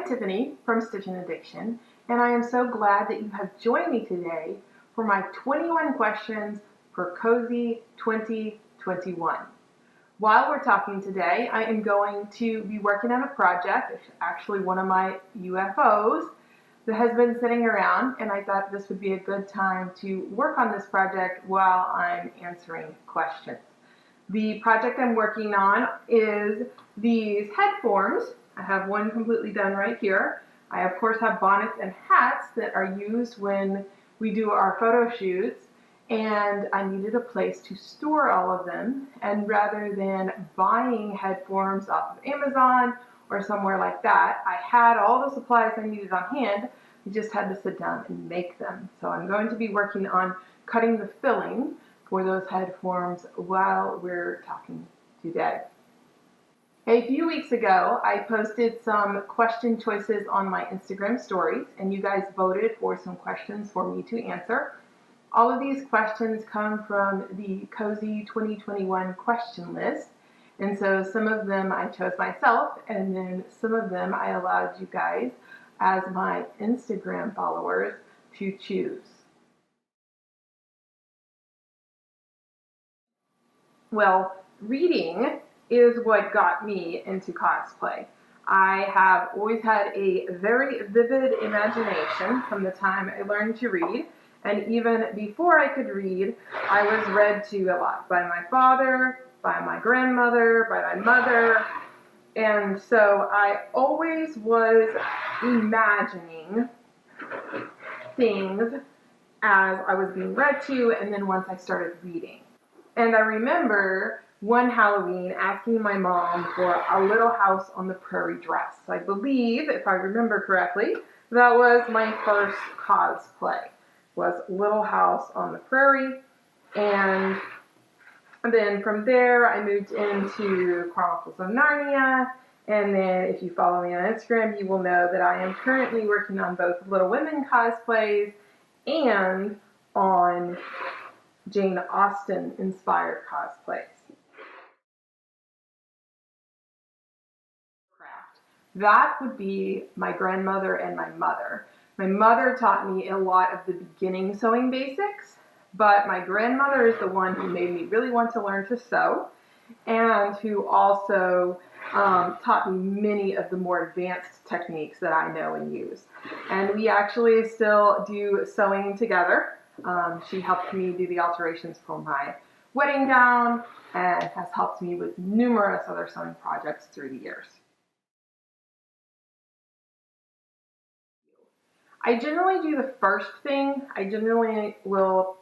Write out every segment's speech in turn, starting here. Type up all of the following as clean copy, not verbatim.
am Tiffany from Stitch and Addiction, and I am so glad that you have joined me today for my 21 questions for CoSy 2021. While we're talking today, I am going to be working on a project. It's actually one of my UFOs that has been sitting around, and I thought this would be a good time to work on this project while I'm answering questions. The project I'm working on is these head forms. I have one completely done right here. I of course have bonnets and hats that are used when we do our photo shoots, and I needed a place to store all of them, and rather than buying head forms off of Amazon or somewhere like that, I had all the supplies I needed on hand. I just had to sit down and make them. So I'm going to be working on cutting the filling for those head forms while we're talking today. A few weeks ago, I posted some question choices on my Instagram stories, and you guys voted for some questions for me to answer. All of these questions come from the CoSy 2021 question list, and so some of them I chose myself, and then some of them I allowed you guys as my Instagram followers to choose. Well, reading is what got me into cosplay. I have always had a very vivid imagination from the time I learned to read, and even before I could read, I was read to a lot by my father, by my grandmother, by my mother, and so I always was imagining things as I was being read to, and then once I started reading. And I remember one Halloween asking my mom for a Little House on the Prairie dress. I believe, if I remember correctly, that was my first cosplay, was Little House on the Prairie. And then from there, I moved into Chronicles of Narnia. And then if you follow me on Instagram, you will know that I am currently working on both Little Women cosplays and on Jane Austen inspired cosplays. That would be my grandmother and my mother. My mother taught me a lot of the beginning sewing basics, but my grandmother is the one who made me really want to learn to sew, and who also taught me many of the more advanced techniques that I know and use. And we actually still do sewing together. She helped me do the alterations for my wedding gown and has helped me with numerous other sewing projects through the years. I generally do the first thing. I generally will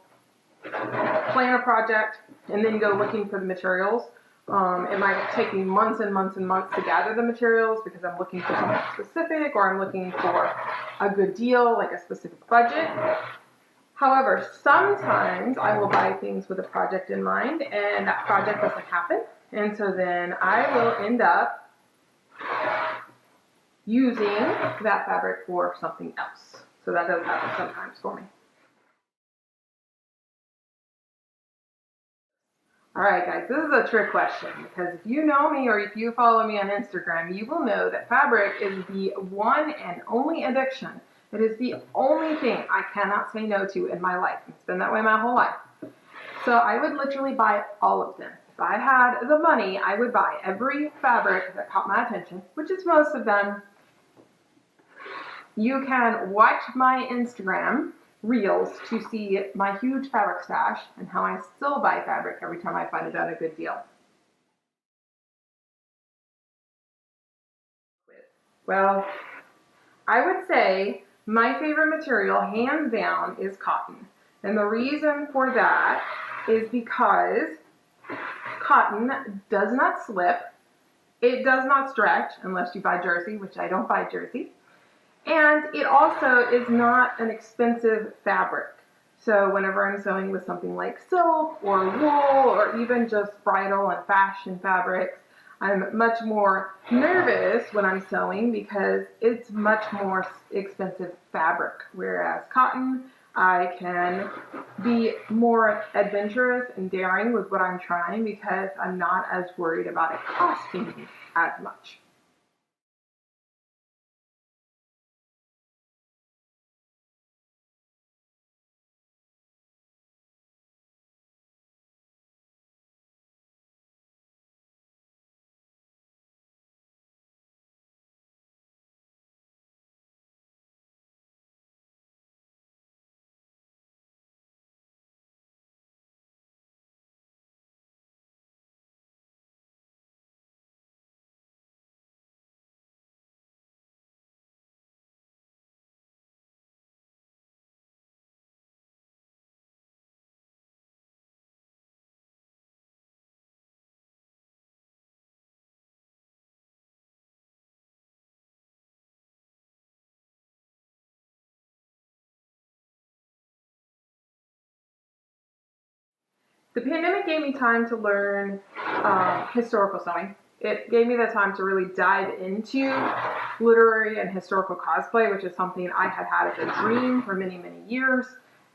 plan a project and then go looking for the materials. It might take me months and months and months to gather the materials because I'm looking for something specific, or I'm looking for a good deal, like a specific budget. However, sometimes I will buy things with a project in mind, and that project doesn't happen, and so then I will end up using that fabric for something else. So that does happen sometimes for me. Alright guys, this is a trick question, because if you know me or if you follow me on Instagram, you will know that fabric is the one and only addiction. It is the only thing I cannot say no to in my life. It's been that way my whole life. So I would literally buy all of them. If I had the money, I would buy every fabric that caught my attention, which is most of them. You can watch my Instagram reels to see my huge fabric stash and how I still buy fabric every time I find it at a good deal. Well, I would say my favorite material, hands down, is cotton. And the reason for that is because cotton does not slip, it does not stretch unless you buy jersey, which I don't buy jersey, and it also is not an expensive fabric. So whenever I'm sewing with something like silk or wool or even just bridal and fashion fabrics, I'm much more nervous when I'm sewing because it's much more expensive fabric. Whereas cotton, I can be more adventurous and daring with what I'm trying because I'm not as worried about it costing me as much. The pandemic gave me time to learn historical sewing. It gave me the time to really dive into literary and historical cosplay, which is something I had had as a dream for many, many years.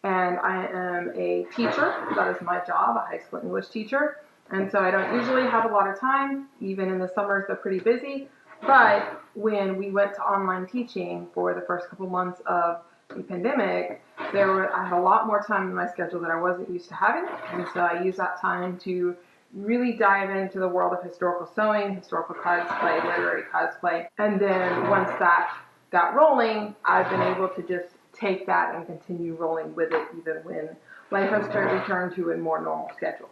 And I am a teacher. That is my job, a high school English teacher. And so I don't usually have a lot of time. Even in the summers, they're pretty busy. But when we went to online teaching for the first couple months of the pandemic, I had a lot more time in my schedule that I wasn't used to having. And so I used that time to really dive into the world of historical sewing, historical cosplay, literary cosplay. And then once that got rolling, I've been able to just take that and continue rolling with it even when life has returned to a more normal schedule.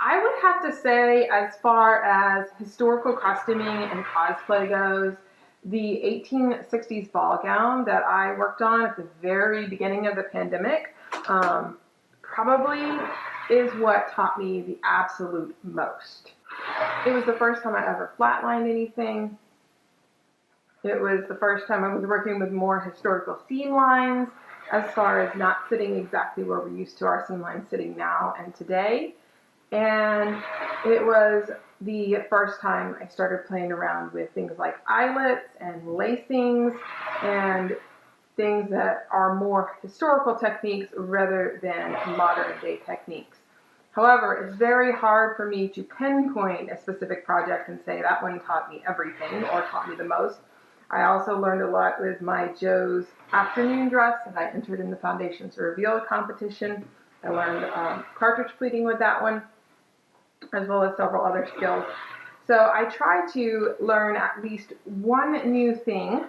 I would have to say, as far as historical costuming and cosplay goes, the 1860s ball gown that I worked on at the very beginning of the pandemic probably is what taught me the absolute most. It was the first time I ever flatlined anything. It was the first time I was working with more historical seam lines, as far as not sitting exactly where we're used to our seam lines sitting now and today. And it was the first time I started playing around with things like eyelets and lacings and things that are more historical techniques rather than modern day techniques. However, it's very hard for me to pinpoint a specific project and say that one taught me everything or taught me the most. I also learned a lot with my Joe's afternoon dress that I entered in the Foundations Reveal competition. I learned cartridge pleating with that one, as well as several other skills. So I try to learn at least one new thing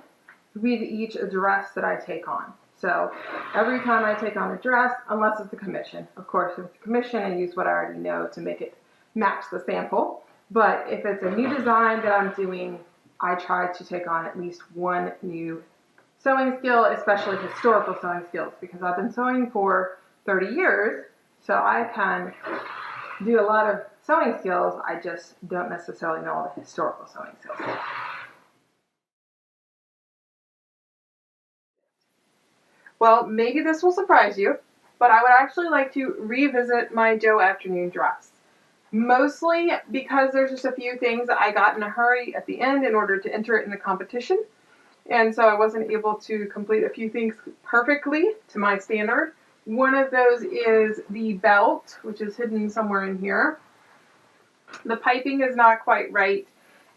with each dress that I take on. So every time I take on a dress, unless it's a commission. Of course, if it's a commission, I use what I already know to make it match the sample. But if it's a new design that I'm doing, I try to take on at least one new sewing skill, especially historical sewing skills, because I've been sewing for 30 years, so I can do a lot of sewing skills. I just don't necessarily know all the historical sewing skills. Well, maybe this will surprise you, but I would actually like to revisit my Joe afternoon dress. Mostly because there's just a few things that I got in a hurry at the end in order to enter it in the competition. And so I wasn't able to complete a few things perfectly to my standard. One of those is the belt, which is hidden somewhere in here. The piping is not quite right,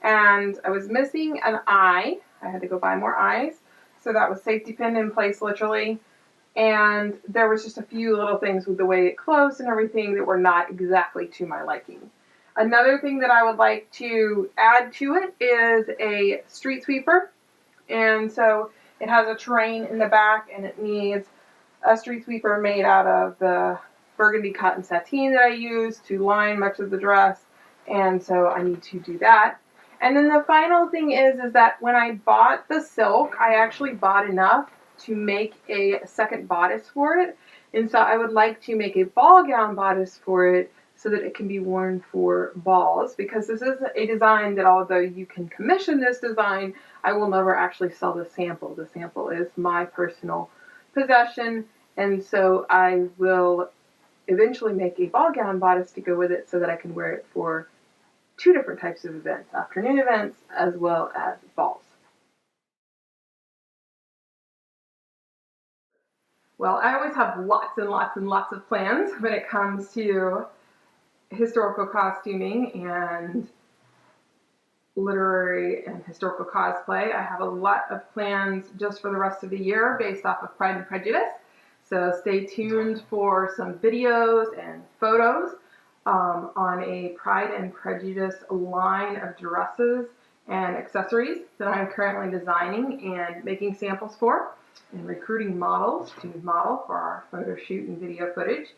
and I was missing an eye. I had to go buy more eyes. So that was safety pinned in place literally. And there was just a few little things with the way it closed and everything that were not exactly to my liking. Another thing that I would like to add to it is a street sweeper. And so it has a train in the back, and it needs a street sweeper made out of the burgundy cotton sateen that I use to line much of the dress. And so I need to do that. And then the final thing is that when I bought the silk, I actually bought enough to make a second bodice for it. And so I would like to make a ball gown bodice for it so that it can be worn for balls, because this is a design that, although you can commission this design, I will never actually sell the sample. The sample is my personal possession, and so I will eventually make a ball gown bodice to go with it so that I can wear it for two different types of events, afternoon events as well as balls. Well, I always have lots and lots and lots of plans when it comes to historical costuming and literary and historical cosplay. I have a lot of plans just for the rest of the year based off of Pride and Prejudice. So stay tuned for some videos and photos on a Pride and Prejudice line of dresses and accessories that I'm currently designing and making samples for, and recruiting models to model for our photo shoot and video footage.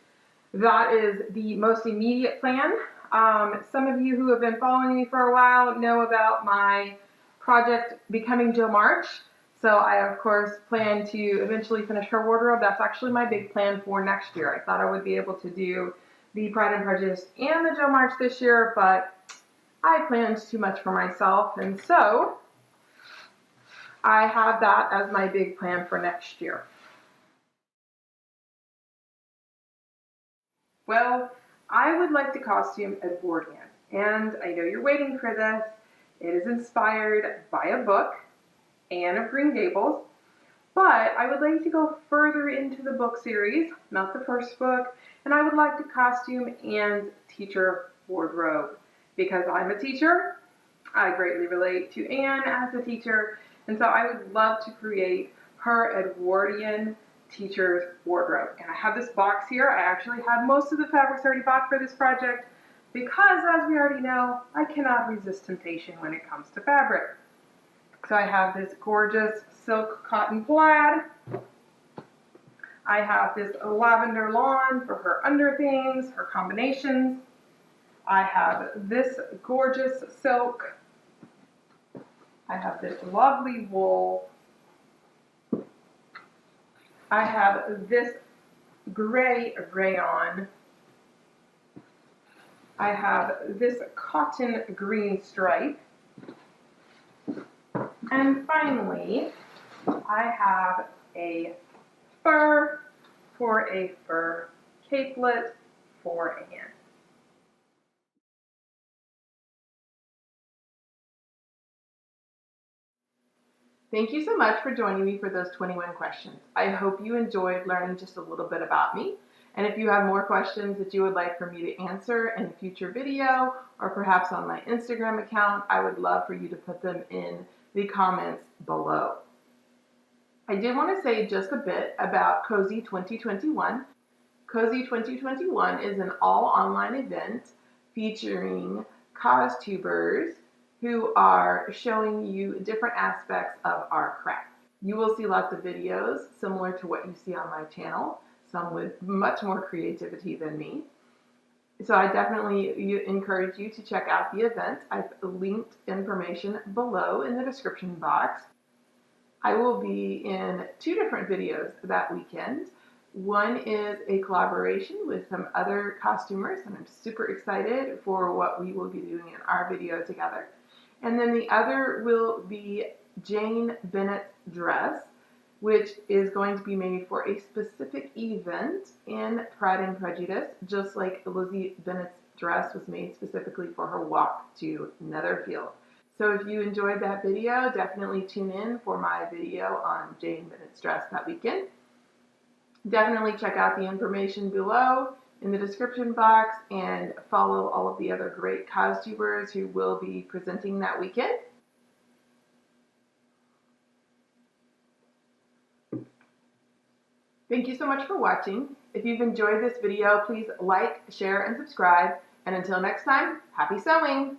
That is the most immediate plan. Some of you who have been following me for a while know about my project Becoming Jo March. So I, of course, plan to eventually finish her wardrobe. That's actually my big plan for next year. I thought I would be able to do the Pride and Prejudice and the Jo March this year, but I planned too much for myself, and so I have that as my big plan for next year. Well, I would like to costume Edwardian, and I know you're waiting for this. It is inspired by a book, Anne of Green Gables, but I would like to go further into the book series, not the first book, and I would like to costume Anne's teacher wardrobe. Because I'm a teacher, I greatly relate to Anne as a teacher, and so I would love to create her Edwardian teacher's wardrobe. And I have this box here. I actually have most of the fabrics already bought for this project because, as we already know, I cannot resist temptation when it comes to fabric. So I have this gorgeous silk cotton plaid. I have this lavender lawn for her underthings, her combinations. I have this gorgeous silk. I have this lovely wool. I have this gray rayon. I have this cotton green stripe. And finally, I have a fur for a fur capelet for Anne. Thank you so much for joining me for those 21 questions. I hope you enjoyed learning just a little bit about me. And if you have more questions that you would like for me to answer in a future video, or perhaps on my Instagram account, I would love for you to put them in the comments below. I did want to say just a bit about CoSy 2021. CoSy 2021 is an all-online event featuring costumers who are showing you different aspects of our craft. You will see lots of videos similar to what you see on my channel, some with much more creativity than me. So I definitely encourage you to check out the event. I've linked information below in the description box. I will be in 2 different videos that weekend. One is a collaboration with some other costumers, and I'm super excited for what we will be doing in our video together. And then the other will be Jane Bennett's dress, which is going to be made for a specific event in Pride and Prejudice, just like Lizzie Bennett's dress was made specifically for her walk to Netherfield. So if you enjoyed that video, definitely tune in for my video on Jane Bennett's dress that weekend. Definitely check out the information below in the description box and follow all of the other great costumers who will be presenting that weekend. Thank you so much for watching. If you've enjoyed this video, please like, share, and subscribe. And until next time, happy sewing!